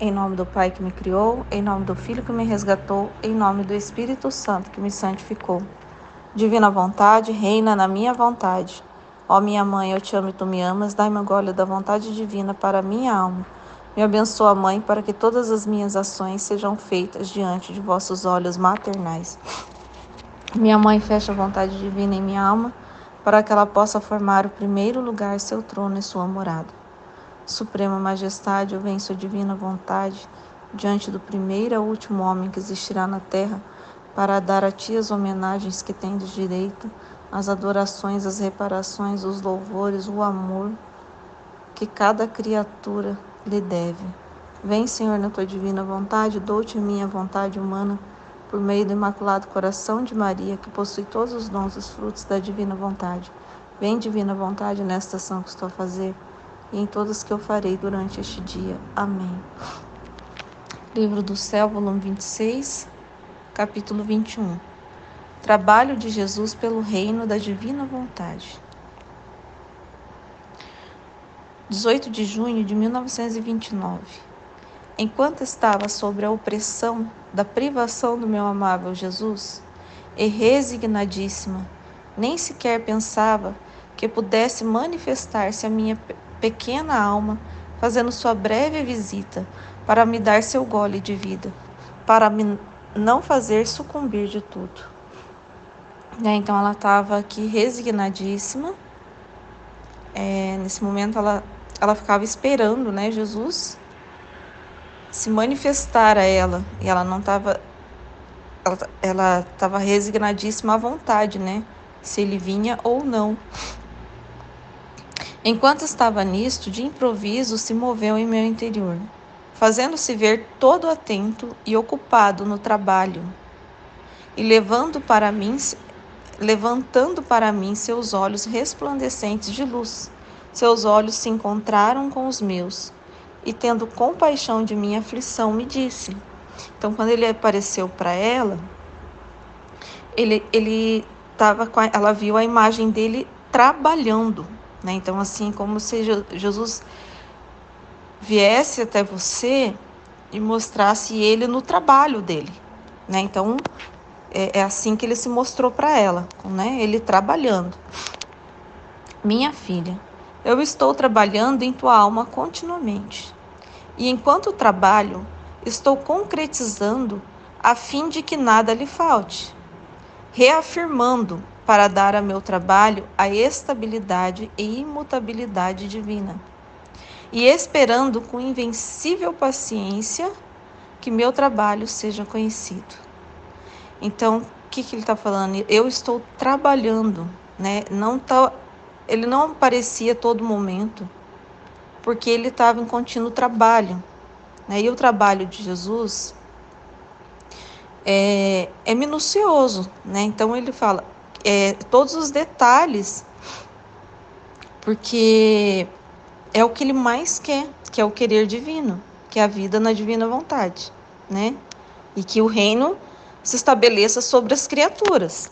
Em nome do Pai que me criou, em nome do Filho que me resgatou, em nome do Espírito Santo que me santificou. Divina vontade, reina na minha vontade. Ó minha mãe, eu te amo e tu me amas, dai-me um gole da vontade divina para a minha alma. Me abençoa, Mãe, para que todas as minhas ações sejam feitas diante de vossos olhos maternais. Minha mãe, fecha a vontade divina em minha alma, para que ela possa formar o primeiro lugar, seu trono e sua morada. Suprema Majestade, eu venço a divina vontade, diante do primeiro e último homem que existirá na terra, para dar a ti as homenagens que tendes direito, as adorações, as reparações, os louvores, o amor que cada criatura lhe deve. Vem, Senhor, na tua divina vontade, dou-te a minha vontade humana, por meio do Imaculado Coração de Maria, que possui todos os dons e os frutos da divina vontade. Vem, divina vontade, nesta ação que estou a fazer, e em todas que eu farei durante este dia. Amém. Livro do Céu, volume 26, capítulo 21. Trabalho de Jesus pelo reino da divina vontade. 18 de junho de 1929. Enquanto estava sob a opressão da privação do meu amável Jesus, e resignadíssima, nem sequer pensava que pudesse manifestar-se a minha pequena alma, fazendo sua breve visita para me dar seu gole de vida, para me não fazer sucumbir de tudo. Então ela estava aqui resignadíssima. Nesse momento ela ficava esperando, Jesus se manifestar a ela, e ela não estava, ela estava resignadíssima à vontade, se ele vinha ou não. Enquanto estava nisto, de improviso se moveu em meu interior, fazendo-se ver todo atento e ocupado no trabalho, e levantando para mim seus olhos resplandecentes de luz. Seus olhos se encontraram com os meus, e tendo compaixão de minha aflição, me disse. Então, quando ele apareceu para ela, ela viu a imagem dele trabalhando. Então, assim, como se Jesus viesse até você e mostrasse ele no trabalho dele. Então, é assim que ele se mostrou para ela, ele trabalhando. Minha filha, eu estou trabalhando em tua alma continuamente. E enquanto trabalho, estou concretizando a fim de que nada lhe falte, reafirmando para dar a meu trabalho a estabilidade e imutabilidade divina, e esperando com invencível paciência que meu trabalho seja conhecido. Então, o que ele está falando? Eu estou trabalhando, ele não aparecia a todo momento, porque ele estava em contínuo trabalho. E o trabalho de Jesus é minucioso, Então ele fala todos os detalhes, porque é o que ele mais quer, que é o querer divino, que é a vida na divina vontade, E que o reino se estabeleça sobre as criaturas.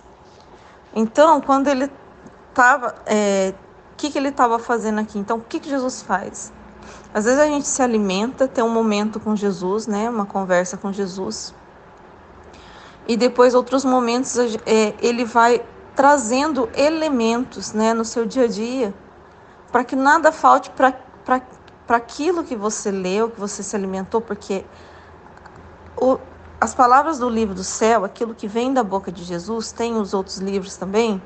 Então, quando ele estava, o que ele estava fazendo aqui? Então, o que Jesus faz? Às vezes a gente se alimenta, tem um momento com Jesus, uma conversa com Jesus, e depois outros momentos ele vai trazendo elementos, no seu dia a dia, para que nada falte para aquilo que você leu, que você se alimentou, porque as palavras do livro do céu, aquilo que vem da boca de Jesus, tem os outros livros também,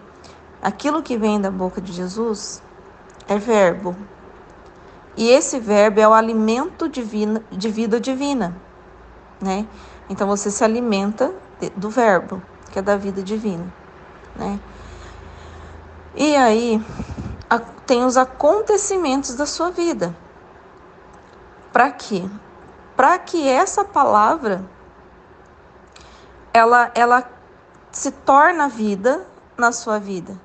aquilo que vem da boca de Jesus é verbo. E esse verbo é o alimento de vida divina, Então você se alimenta do verbo, que é da vida divina, E aí tem os acontecimentos da sua vida. Para quê? Para que essa palavra ela se torne vida na sua vida,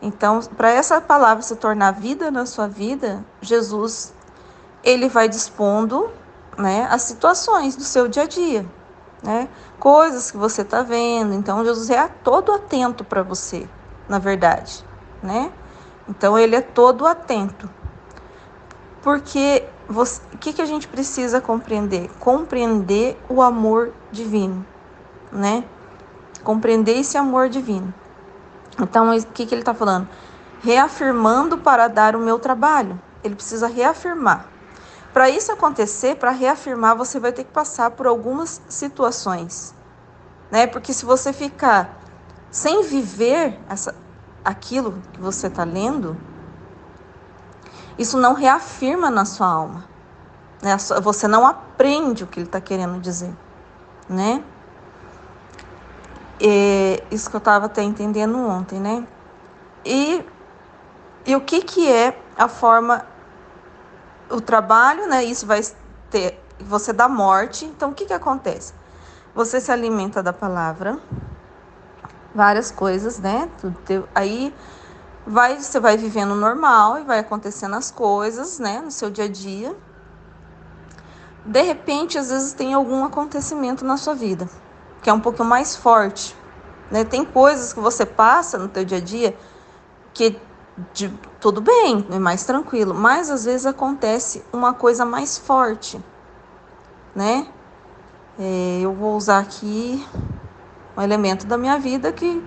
Então, para essa palavra se tornar vida na sua vida, Jesus, ele vai dispondo, as situações do seu dia a dia, coisas que você está vendo. Então, Jesus é todo atento para você, na verdade, Então, ele é todo atento, porque o que a gente precisa compreender? Compreender o amor divino, né? Compreender esse amor divino. Então, o que ele está falando? Reafirmando para dar o meu trabalho. Ele precisa reafirmar. Para isso acontecer, para reafirmar, você vai ter que passar por algumas situações, né? Porque se você ficar sem viver aquilo que você está lendo, isso não reafirma na sua alma, né? Você não aprende o que ele está querendo dizer, né? Isso que eu estava até entendendo ontem, né? E o que é a forma, o trabalho, né? Isso vai ter, você dá morte. Então, o que acontece? Você se alimenta da palavra, várias coisas, né? Aí você vai vivendo normal e vai acontecendo as coisas, né? No seu dia a dia. De repente, às vezes tem algum acontecimento na sua vida que é um pouquinho mais forte, né? Tem coisas que você passa no teu dia a dia que tudo bem, é mais tranquilo, mas às vezes acontece uma coisa mais forte, né? Eu vou usar aqui um elemento da minha vida que,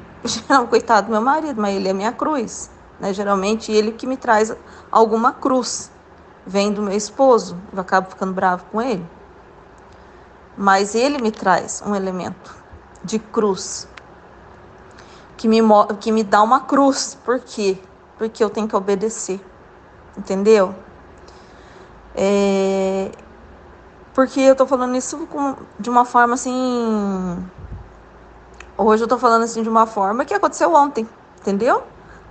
coitado do meu marido, mas ele é minha cruz, né? Geralmente ele que me traz alguma cruz, vem do meu esposo, eu acabo ficando bravo com ele, mas ele me traz um elemento de cruz, que me dá uma cruz. Por quê? Porque eu tenho que obedecer, entendeu? Porque eu tô falando isso de uma forma assim... Hoje eu tô falando assim de uma forma que aconteceu ontem, entendeu?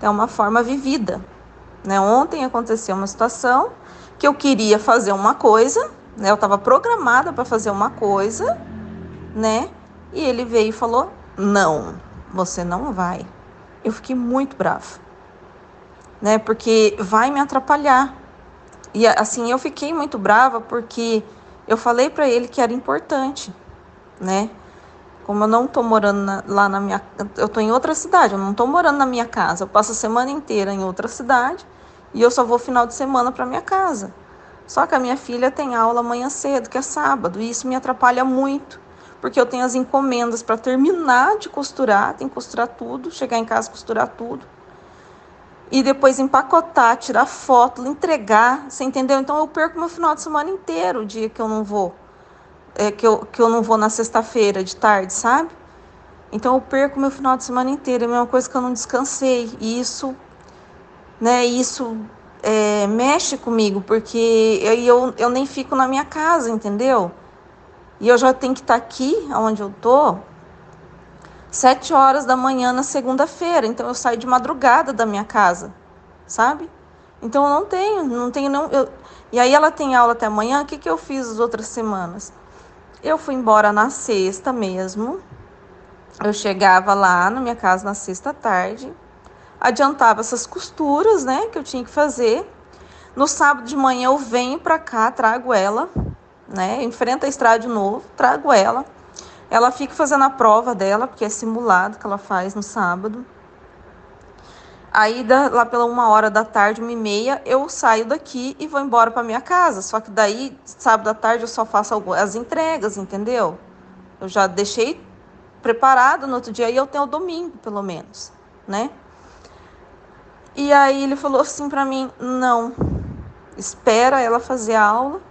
É uma forma vivida, né? Ontem aconteceu uma situação que eu queria fazer uma coisa, né? Eu tava programada para fazer uma coisa, né? E ele veio e falou: não, você não vai. Eu fiquei muito brava, né? Porque vai me atrapalhar. E assim, eu fiquei muito brava porque eu falei para ele que era importante, né? Como eu não tô morando lá na minha... Eu tô em outra cidade, eu não tô morando na minha casa. Eu passo a semana inteira em outra cidade e eu só vou final de semana para minha casa. Só que a minha filha tem aula amanhã cedo, que é sábado, e isso me atrapalha muito, porque eu tenho as encomendas para terminar de costurar, tem que costurar tudo, chegar em casa, costurar tudo, e depois empacotar, tirar foto, entregar, você entendeu? Então eu perco meu final de semana inteiro, o dia que eu não vou, que eu não vou na sexta-feira de tarde, sabe? Então eu perco meu final de semana inteiro, é a mesma coisa que eu não descansei, e isso, né, mexe comigo, porque eu nem fico na minha casa, entendeu? E eu já tenho que estar aqui, onde eu tô, 7 horas da manhã na segunda-feira. Então eu saio de madrugada da minha casa, sabe? Então eu não tenho não. E aí ela tem aula até amanhã. O que eu fiz as outras semanas? Eu fui embora na sexta mesmo. Eu chegava lá na minha casa na sexta à tarde, adiantava essas costuras, né, que eu tinha que fazer. No sábado de manhã eu venho pra cá, trago ela, né, enfrento a estrada de novo, trago ela. Ela fica fazendo a prova dela, porque é simulado que ela faz no sábado. Aí, lá pela 1h da tarde, 1h30, eu saio daqui e vou embora para minha casa. Só que daí, sábado à tarde, eu só faço as entregas, entendeu? Eu já deixei preparado no outro dia e eu tenho o domingo, pelo menos, né? E aí ele falou assim para mim: não, espera ela fazer a aula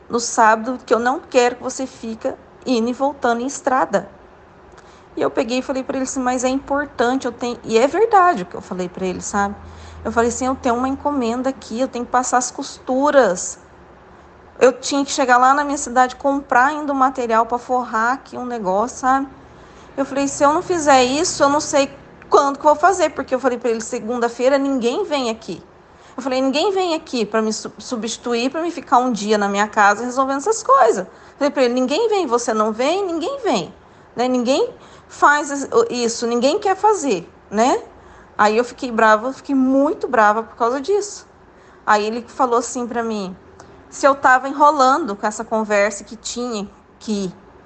no sábado, que eu não quero que você fique indo e voltando em estrada. E eu peguei e falei para ele assim: mas é importante, eu tenho... E é verdade o que eu falei para ele, sabe? Eu falei assim: eu tenho uma encomenda aqui, eu tenho que passar as costuras. Eu tinha que chegar lá na minha cidade, comprar ainda o material para forrar aqui um negócio, sabe? Eu falei: se eu não fizer isso, eu não sei quando que eu vou fazer. Porque eu falei para ele: segunda-feira ninguém vem aqui. Eu falei: ninguém vem aqui para me substituir, para me ficar um dia na minha casa resolvendo essas coisas. Eu falei para ele: ninguém vem, você não vem, ninguém vem, né? Ninguém faz isso, ninguém quer fazer, né? Aí eu fiquei brava, fiquei muito brava por causa disso. Aí ele falou assim para mim, se eu tava enrolando com essa conversa que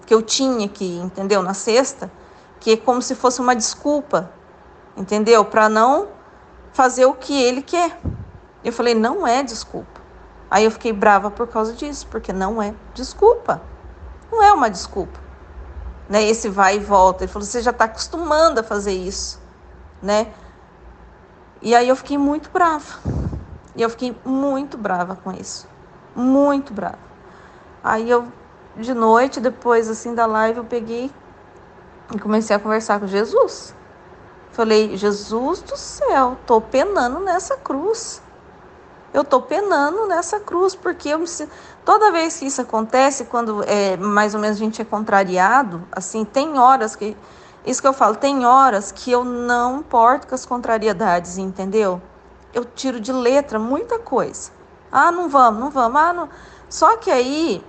eu tinha que, entendeu? Na sexta, que é como se fosse uma desculpa, entendeu? Para não fazer o que ele quer. Eu falei: não é desculpa, Aí eu fiquei brava por causa disso, porque não é desculpa. Não é uma desculpa, né? Esse vai e volta. Ele falou, você já está acostumando a fazer isso, né? E aí eu fiquei muito brava. E eu fiquei muito brava com isso. Muito brava. Aí eu, de noite, depois assim da live, eu peguei e comecei a conversar com Jesus. Falei, Jesus do céu, tô penando nessa cruz. Eu tô penando nessa cruz, porque toda vez que isso acontece, quando mais ou menos a gente é contrariado, assim, tem horas que, isso que eu falo, tem horas que eu não importo com as contrariedades, entendeu? Eu tiro de letra muita coisa. Ah, não vamos, ah, não. Só que aí,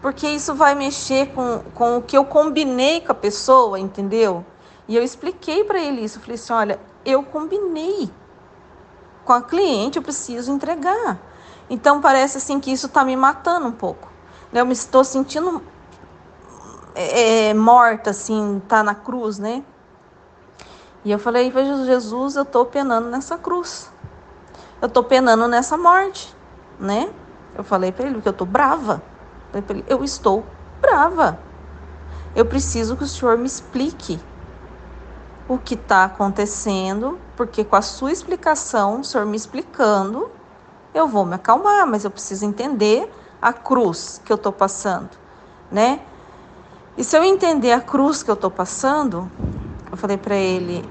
porque isso vai mexer com o que eu combinei com a pessoa, entendeu? E eu expliquei para ele isso, eu falei assim, olha, eu combinei com a cliente, eu preciso entregar. Então parece assim que isso está me matando um pouco. Eu me estou sentindo morta, assim, tá na cruz, né? E eu falei, Jesus, eu estou penando nessa cruz. Eu estou penando nessa morte, né? Eu falei para ele que eu estou brava. Eu estou brava. Eu preciso que o senhor me explique o que está acontecendo, porque com a sua explicação, o senhor me explicando, eu vou me acalmar, mas eu preciso entender a cruz que eu estou passando, né? E se eu entender a cruz que eu estou passando, eu falei para ele,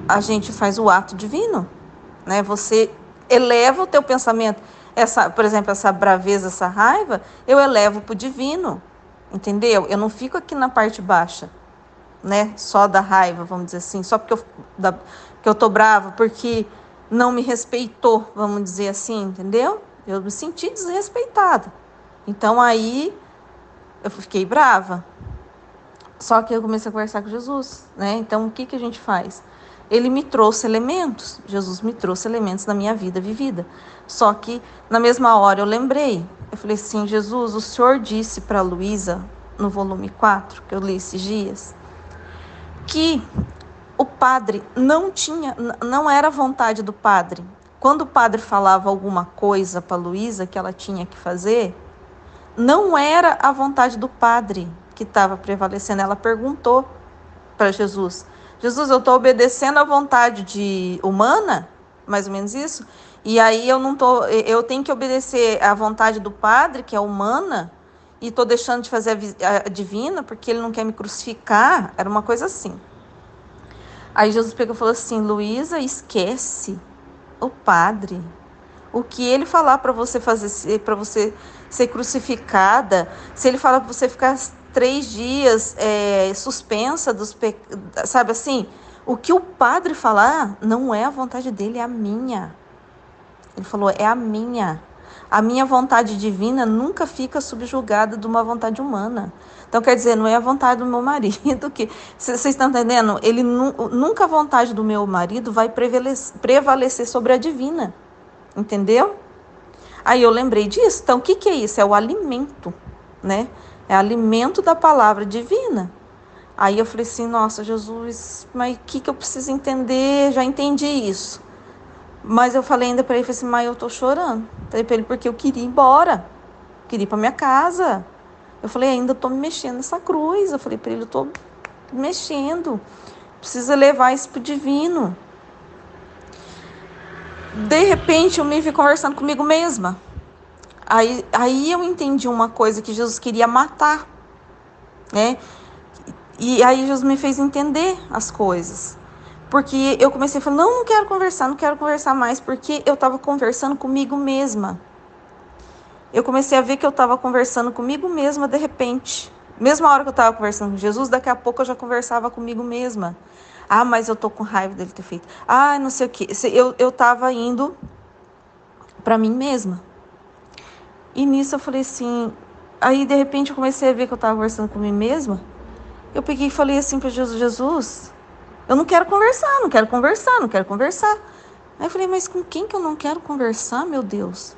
a gente faz o ato divino, né? Você eleva o teu pensamento, por exemplo, essa braveza, essa raiva, eu elevo para o divino, entendeu? Eu não fico aqui na parte baixa, né? Só da raiva, vamos dizer assim, só porque eu tô brava, porque não me respeitou, vamos dizer assim, entendeu? Eu me senti desrespeitada. Então aí eu fiquei brava. Só que eu comecei a conversar com Jesus, né? Então o que a gente faz? Ele me trouxe elementos, Jesus me trouxe elementos na minha vida vivida. Só que na mesma hora eu lembrei, eu falei assim, Jesus, o Senhor disse para a Luísa, no volume 4, que eu li esses dias, que o padre não era vontade do padre. Quando o padre falava alguma coisa para Luísa que ela tinha que fazer, não era a vontade do padre que estava prevalecendo. Ela perguntou para Jesus, Jesus, eu estou obedecendo a vontade humana? Mais ou menos isso? E aí eu tenho que obedecer à vontade do padre, que é humana, e estou deixando de fazer a divina, porque ele não quer me crucificar? Era uma coisa assim. Aí Jesus pegou e falou assim, Luísa, esquece o padre. O que ele falar para você fazer, para você ser crucificada, se ele falar para você ficar 3 dias suspensa sabe assim, o que o padre falar não é a vontade dele, é a minha. Ele falou, é a minha. A minha vontade divina nunca fica subjugada de uma vontade humana. Então, quer dizer, não é a vontade do meu marido que... Vocês estão entendendo? Nunca a vontade do meu marido vai prevalecer sobre a divina. Entendeu? Aí eu lembrei disso. Então, o que é isso? É o alimento, né? É alimento da palavra divina. Aí eu falei assim, nossa, Jesus, mas o que eu preciso entender? Já entendi isso. Mas eu falei ainda para ele, falei assim, mas eu tô chorando. Falei para ele, porque eu queria ir embora. Queria ir para minha casa. Eu falei, ainda tô me mexendo nessa cruz. Eu falei para ele, eu tô mexendo. Preciso levar isso pro divino. De repente, eu me vi conversando comigo mesma. Aí eu entendi uma coisa, que Jesus queria matar, né? E aí Jesus me fez entender as coisas. Porque eu comecei a falar, não quero conversar mais, porque eu estava conversando comigo mesma. Eu comecei a ver que eu estava conversando comigo mesma de repente. Mesma hora que eu estava conversando com Jesus, daqui a pouco eu já conversava comigo mesma. Ah, mas eu tô com raiva dele ter feito. Ah, não sei o quê. Eu estava indo para mim mesma. E nisso eu falei assim... Aí, de repente, eu comecei a ver que eu estava conversando com mim mesma. Eu peguei e falei assim para Jesus, Jesus, eu não quero conversar, não quero conversar. Aí eu falei, mas com quem que eu não quero conversar, meu Deus?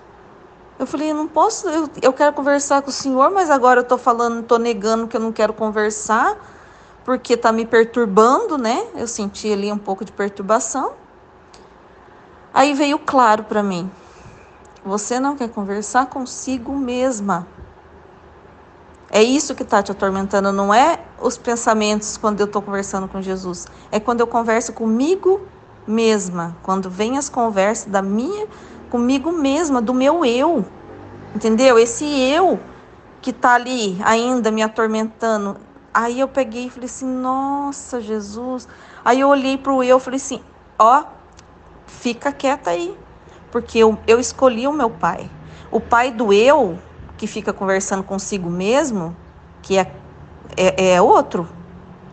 Eu falei, eu não posso, eu quero conversar com o Senhor, mas agora eu tô negando que eu não quero conversar, porque tá me perturbando, né? Eu senti ali um pouco de perturbação. Aí veio claro para mim. Você não quer conversar consigo mesma. É isso que está te atormentando, não é os pensamentos quando eu estou conversando com Jesus. É quando eu converso comigo mesma. Quando vem as conversas comigo mesma, do meu eu. Entendeu? Esse eu que está ali ainda me atormentando. Aí eu peguei e falei assim, nossa, Jesus. Aí eu olhei para o eu e falei assim, ó, fica quieta aí. Porque eu escolhi o meu pai. O pai do eu, que fica conversando consigo mesmo, que é outro,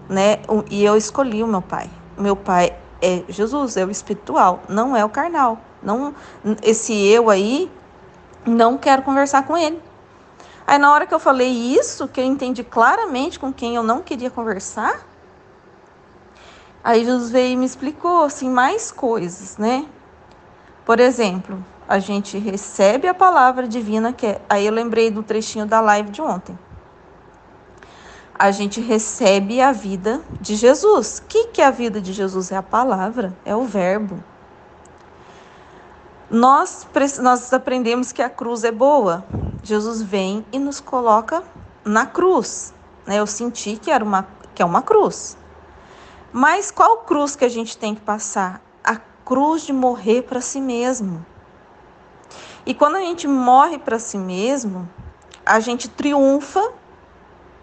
né? E eu escolhi o meu pai. Meu pai é Jesus, é o espiritual, não é o carnal. Não, esse eu aí, não quero conversar com ele. Aí na hora que eu falei isso, que eu entendi claramente com quem eu não queria conversar, aí Jesus veio e me explicou assim mais coisas, né? Por exemplo, a gente recebe a palavra divina, aí eu lembrei do trechinho da live de ontem. A gente recebe a vida de Jesus. O que é a vida de Jesus? É a palavra, é o verbo. Nós aprendemos que a cruz é boa. Jesus vem e nos coloca na cruz. Eu senti que é uma cruz. Mas qual cruz que a gente tem que passar? A cruz de morrer para si mesmo. E quando a gente morre para si mesmo, a gente triunfa,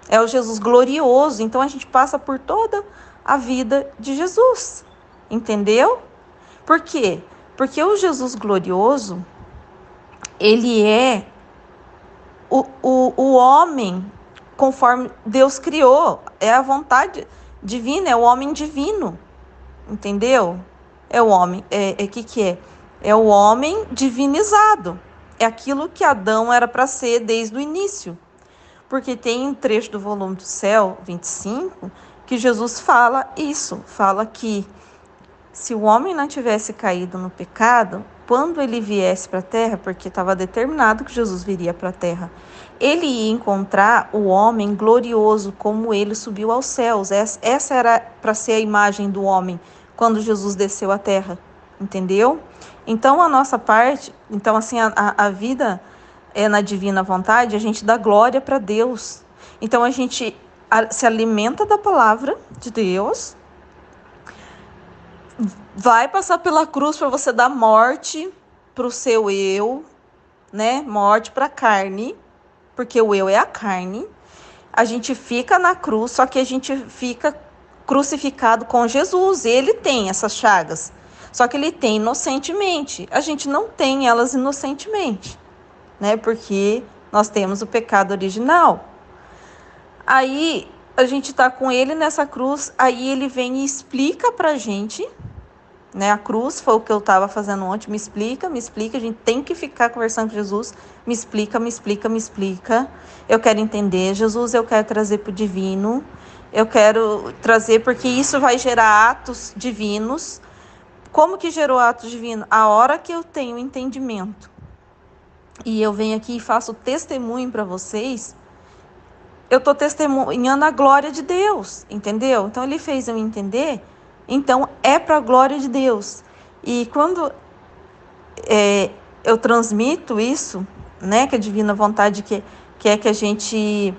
é o Jesus glorioso. Então a gente passa por toda a vida de Jesus, entendeu? Por quê? Porque o Jesus glorioso, ele é o homem conforme Deus criou, é a vontade divina, é o homem divino, entendeu? É o homem, que é? É o homem divinizado. É aquilo que Adão era para ser desde o início. Porque tem um trecho do volume do Céu, 25, que Jesus fala isso. Fala que se o homem não tivesse caído no pecado, quando ele viesse para a terra, porque estava determinado que Jesus viria para a terra, ele ia encontrar o homem glorioso como ele subiu aos céus. Essa era para ser a imagem do homem quando Jesus desceu à terra, entendeu? Então a nossa parte, então assim, a vida é na divina vontade, a gente dá glória para Deus. Então a gente se alimenta da palavra de Deus, vai passar pela cruz para você dar morte para o seu eu, né? Morte para a carne, porque o eu é a carne. A gente fica na cruz, só que a gente fica crucificado com Jesus. Ele tem essas chagas, só que ele tem inocentemente. A gente não tem elas inocentemente, né? Porque nós temos o pecado original. Aí a gente tá com ele nessa cruz, aí ele vem e explica pra gente, né? A cruz foi o que eu estava fazendo ontem, me explica, a gente tem que ficar conversando com Jesus, me explica. Eu quero entender, Jesus, eu quero trazer para o divino, eu quero trazer, porque isso vai gerar atos divinos. Como que gerou atos divinos? A hora que eu tenho entendimento e eu venho aqui e faço testemunho para vocês, eu estou testemunhando a glória de Deus, entendeu? Então ele fez eu entender, então é para a glória de Deus. E quando eu transmito isso, né, que a divina vontade que é que a gente...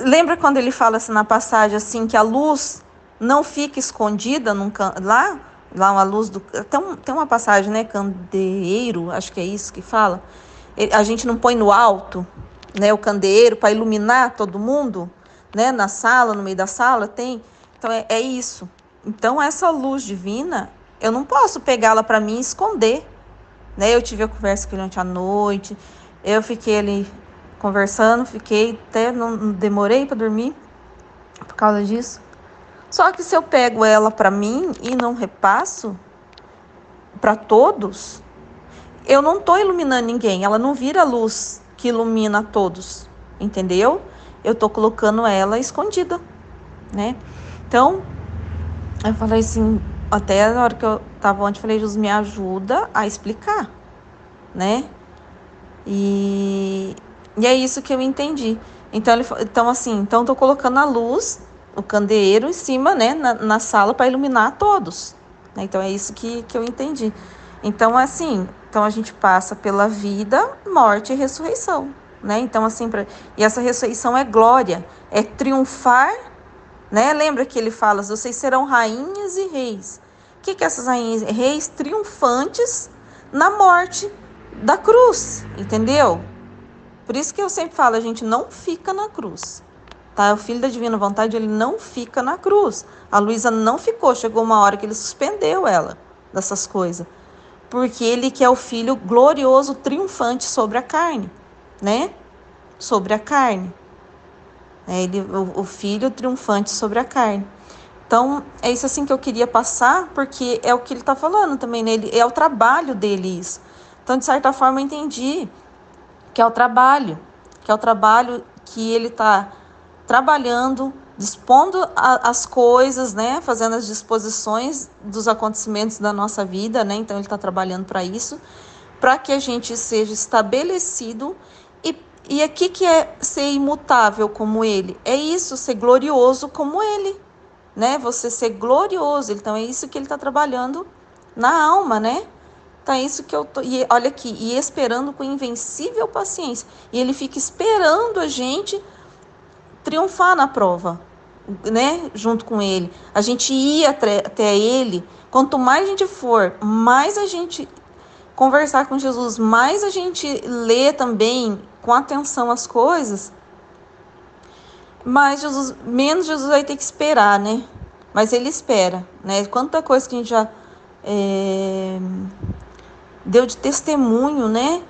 lembra quando ele fala assim na passagem assim, que a luz não fica escondida lá a luz do... Tem uma passagem, né, candeeiro, acho que é isso que fala. A gente não põe no alto, né, o candeeiro para iluminar todo mundo, né, na sala, no meio da sala, tem. Então é isso. Então essa luz divina, eu não posso pegá-la para mim e esconder, né? Eu tive a conversa com ele ontem à noite, eu fiquei ali conversando, até não demorei para dormir por causa disso. Só que se eu pego ela para mim e não repasso para todos, eu não estou iluminando ninguém, ela não vira luz que ilumina a todos, entendeu? Eu estou colocando ela escondida, né? Então, eu falei assim, até na hora que eu estava ontem, falei, Jesus, me ajuda a explicar, né? E é isso que eu entendi. Então estou colocando a luz, o candeeiro em cima, né, na sala para iluminar todos, né? Então é isso que eu entendi. Então, assim, Então a gente passa pela vida, morte e ressurreição, né? Então assim, e essa ressurreição é glória, é triunfar, né? Lembra que ele fala, vocês serão rainhas e reis. O que é essas rainhas e reis? Triunfantes na morte da cruz, entendeu? Por isso que eu sempre falo, a gente não fica na cruz, tá? O Filho da Divina Vontade, ele não fica na cruz. A Luísa não ficou, chegou uma hora que ele suspendeu ela dessas coisas. Porque ele que é o Filho glorioso, triunfante sobre a carne, né? Sobre a carne. O Filho triunfante sobre a carne. Então, é isso assim que eu queria passar, porque é o que ele está falando também, né? É o trabalho dele isso. Então, de certa forma, eu entendi que é o trabalho que ele está trabalhando, dispondo as coisas, né? Fazendo as disposições dos acontecimentos da nossa vida, né? Então, ele está trabalhando para isso, para que a gente seja estabelecido. E aqui que é ser imutável como ele? É isso, ser glorioso como ele, né? Você ser glorioso. Então, é isso que ele está trabalhando na alma, né? Então, é isso que eu tô. E olha aqui, e esperando com invencível paciência. E ele fica esperando a gente triunfar na prova, né? Junto com ele. A gente ir até ele. Quanto mais a gente for, mais a gente conversar com Jesus, mais a gente lê também com atenção as coisas, menos Jesus vai ter que esperar, né? Mas ele espera, né? Quanta coisa que a gente já deu de testemunho, né?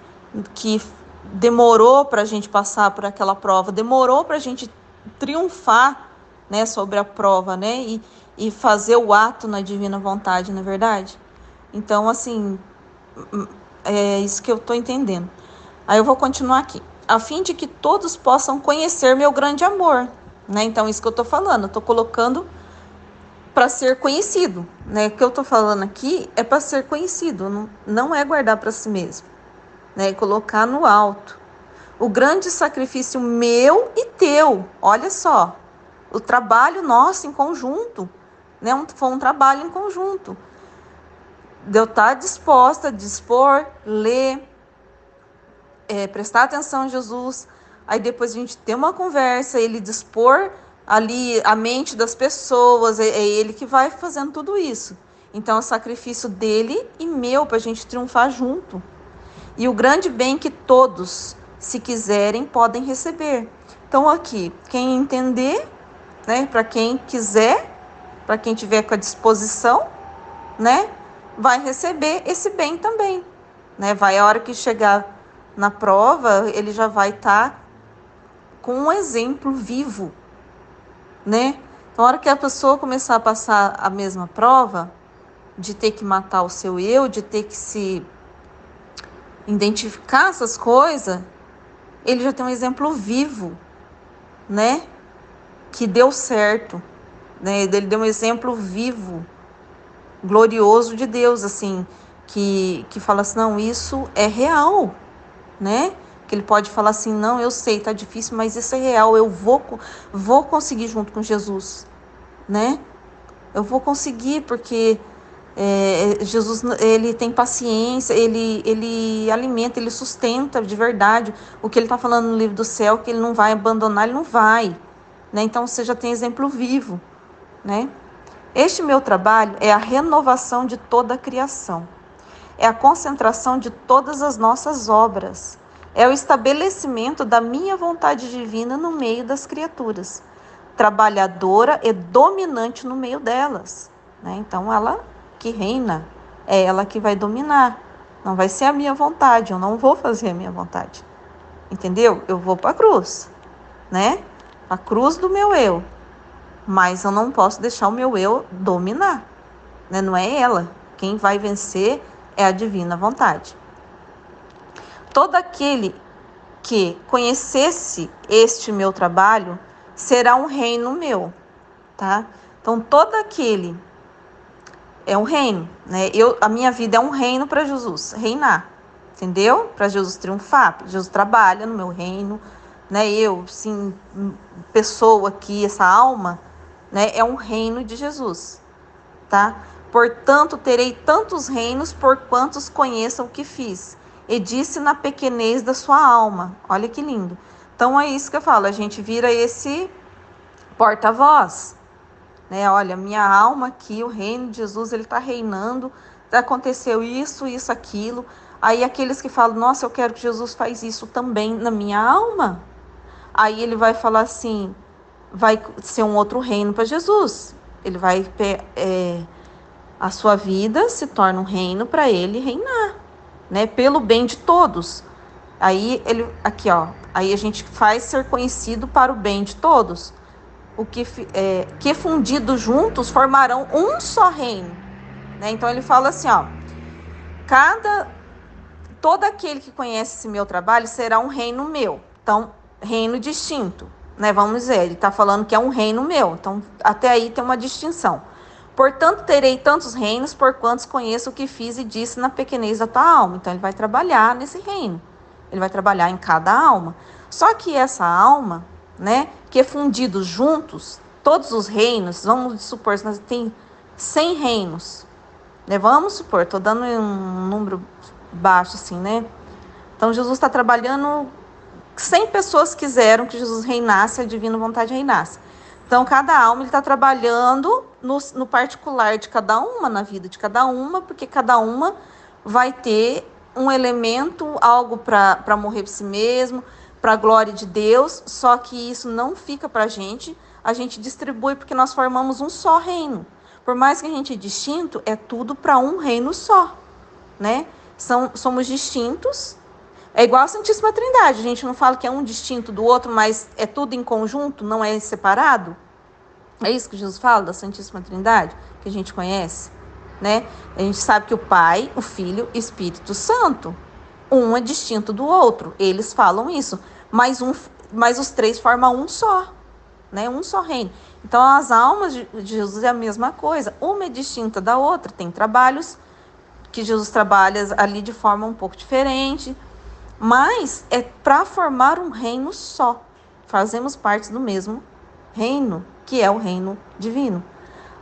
Que demorou para a gente passar por aquela prova, demorou para a gente triunfar, né? Sobre a prova, né? E fazer o ato na divina vontade, não é verdade? Então, assim, é isso que eu estou entendendo. Aí eu vou continuar aqui. A fim de que todos possam conhecer meu grande amor, né? Então, isso que eu estou falando, eu estou colocando para ser conhecido, né? O que eu estou falando aqui é para ser conhecido, não é guardar para si mesmo, né? Colocar no alto. O grande sacrifício meu e teu, olha só, o trabalho nosso em conjunto, né? Foi um trabalho em conjunto. De eu estar disposta a dispor, ler, prestar atenção em Jesus, aí depois a gente ter uma conversa, ele dispor ali a mente das pessoas, é ele que vai fazendo tudo isso. Então é o sacrifício dele e meu para a gente triunfar junto. E o grande bem que todos, se quiserem, podem receber. Então aqui, quem entender, né, para quem quiser, para quem tiver com a disposição, né, vai receber esse bem também, né? Vai a hora que chegar na prova, ele já vai estar com um exemplo vivo, né? Então, a hora que a pessoa começar a passar a mesma prova, de ter que matar o seu eu, de ter que se identificar essas coisas, ele já tem um exemplo vivo, né? Que deu certo, né? Ele deu um exemplo vivo, glorioso de Deus, assim, que fala assim, não, isso é real, né? Que ele pode falar assim, não, eu sei, tá difícil, mas isso é real, eu vou conseguir junto com Jesus, né? Eu vou conseguir, porque Jesus, ele tem paciência, ele alimenta, ele sustenta de verdade o que ele está falando no livro do céu, que ele não vai abandonar, ele não vai, né? Então você já tem exemplo vivo, né? Este meu trabalho é a renovação de toda a criação, é a concentração de todas as nossas obras, é o estabelecimento da minha vontade divina no meio das criaturas, trabalhadora e dominante no meio delas, né? Então ela que reina, é ela que vai dominar, não vai ser a minha vontade, eu não vou fazer a minha vontade, entendeu? Eu vou para a cruz, né? A cruz do meu eu, mas eu não posso deixar o meu eu dominar, né? Não é ela, quem vai vencer é a divina vontade. Todo aquele que conhecesse este meu trabalho será um reino meu, tá? Então, todo aquele é um reino, né? A minha vida é um reino para Jesus reinar, entendeu? Para Jesus triunfar, Jesus trabalha no meu reino, né? Eu, sim, pessoa aqui, essa alma, né? É um reino de Jesus, tá? Portanto, terei tantos reinos por quantos conheçam o que fiz. E disse na pequenez da sua alma. Olha que lindo. Então é isso que eu falo, a gente vira esse porta-voz, né? Olha, minha alma aqui, o reino de Jesus, ele está reinando, aconteceu isso, isso, aquilo. Aí aqueles que falam, nossa, eu quero que Jesus faz isso também na minha alma. Aí ele vai falar assim, vai ser um outro reino para Jesus. Ele vai, a sua vida se torna um reino para ele reinar, né? Pelo bem de todos. Aí ele, aqui ó, aí a gente faz ser conhecido para o bem de todos. O que fundidos juntos formarão um só reino, né? Então ele fala assim, ó, todo aquele que conhece esse meu trabalho será um reino meu. Então, reino distinto, né? Vamos dizer, ele está falando que é um reino meu. Então, até aí tem uma distinção. Portanto, terei tantos reinos por quantos conheço o que fiz e disse na pequenez da tua alma. Então, ele vai trabalhar nesse reino. Ele vai trabalhar em cada alma. Só que essa alma, né, que é fundidos juntos, todos os reinos, vamos supor, nós tem 100 reinos, né? Vamos supor, estou dando um número baixo assim, né? Então, Jesus está trabalhando, 100 pessoas quiseram que Jesus reinasse, a divina vontade reinasse. Então, cada alma ele está trabalhando no particular de cada uma, na vida de cada uma, porque cada uma vai ter um elemento, algo para morrer por si mesmo, para a glória de Deus, só que isso não fica para a gente distribui porque nós formamos um só reino. Por mais que a gente é distinto, é tudo para um reino só, né? Somos distintos, é igual a Santíssima Trindade, a gente não fala que é um distinto do outro, mas é tudo em conjunto, não é separado? É isso que Jesus fala da Santíssima Trindade, que a gente conhece, né? A gente sabe que o Pai, o Filho e o Espírito Santo, um é distinto do outro, eles falam isso, mas os três formam um só, né? Um só reino. Então, as almas de Jesus é a mesma coisa, uma é distinta da outra, tem trabalhos que Jesus trabalha ali de forma um pouco diferente, mas é para formar um reino só. Fazemos parte do mesmo reino, que é o reino divino.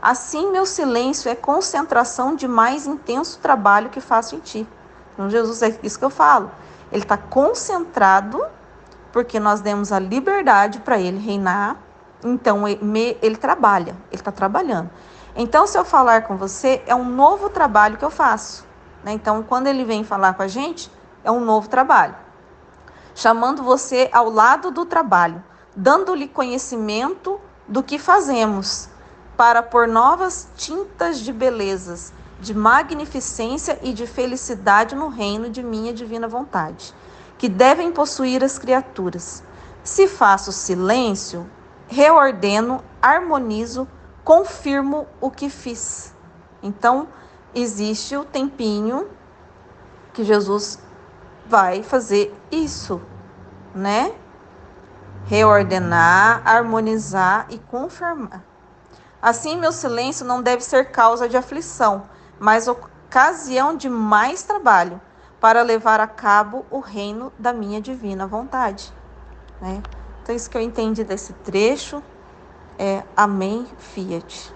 Assim, meu silêncio é concentração de mais intenso trabalho que faço em ti. Então, Jesus, é isso que eu falo. Ele está concentrado, porque nós demos a liberdade para ele reinar. Então, ele trabalha, ele está trabalhando. Então, se eu falar com você, é um novo trabalho que eu faço, né? Então, quando ele vem falar com a gente, é um novo trabalho. Chamando você ao lado do trabalho, dando-lhe conhecimento do que fazemos, para pôr novas tintas de belezas, de magnificência e de felicidade no reino de minha divina vontade, que devem possuir as criaturas. Se faço silêncio, reordeno, harmonizo, confirmo o que fiz. Então, existe o tempinho que Jesus vai fazer isso, né? Reordenar, harmonizar e confirmar. Assim, meu silêncio não deve ser causa de aflição, mas ocasião de mais trabalho, para levar a cabo o reino da minha divina vontade, né? Então, isso que eu entendi desse trecho é Amém, Fiat.